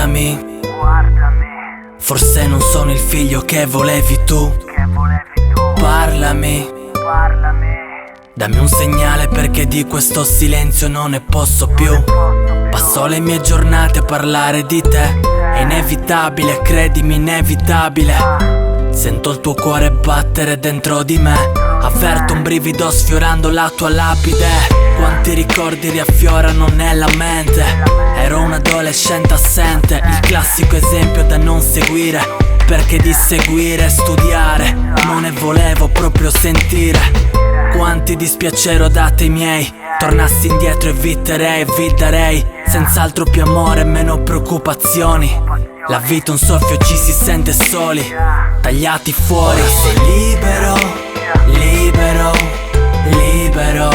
Guardami, forse non sono il figlio che volevi tu. Parlami, dammi un segnale perché di questo silenzio non ne posso più. Passo le mie giornate a parlare di te. È inevitabile, credimi, inevitabile. Sento il tuo cuore battere dentro di me. Avverto un brivido sfiorando la tua lapide. Quanti ricordi riaffiorano nella mente. Ero un adolescente assente, il classico esempio da non seguire, perché di seguire e studiare non ne volevo proprio sentire. Quanti dispiaceri ho dato ai miei. Tornassi indietro eviterei e vi darei senz'altro più amore e meno preoccupazioni. La vita un soffio, ci si sente soli, tagliati fuori. Ora sei libero, libero, libero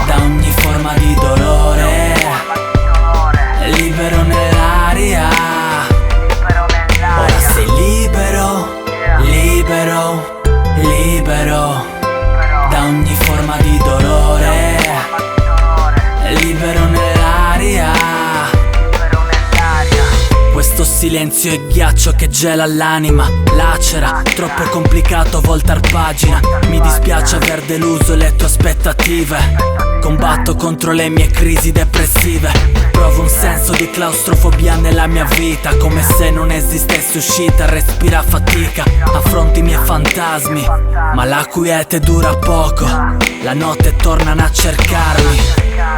da ogni forma di dolore. Libero nell'aria. Ora sei libero, libero, libero da ogni forma di dolore. Libero nell'aria. Questo silenzio è ghiaccio che gela l'anima, lacera, troppo complicato voltar pagina. Mi dispiace aver deluso le tue aspettative. Combatto contro le mie crisi depressive. Provo un senso di claustrofobia nella mia vita, come se non esistesse uscita, respira fatica. Affronti i miei fantasmi, ma la quiete dura poco. La notte tornano a cercarmi.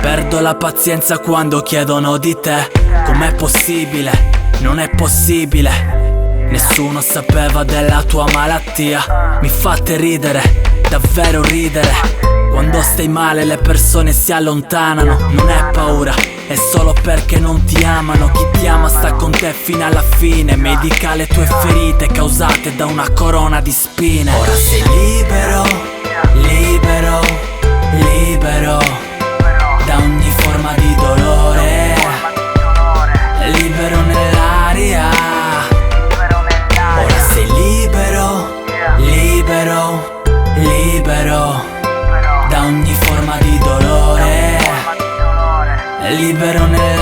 Perdo la pazienza quando chiedono di te. Com'è possibile? Non è possibile. Nessuno sapeva della tua malattia. Mi fate ridere, davvero ridere. Quando stai male le persone si allontanano. Non è paura, è solo perché non ti amano. Chi ti ama sta con te fino alla fine. Medica le tue ferite causate da una corona di spine. Ora sei libero, libero, libero da ogni forma di dolore. Libero nell'aria. Ora sei libero, libero, libero da ogni forma di dolore. Libero nell'aria.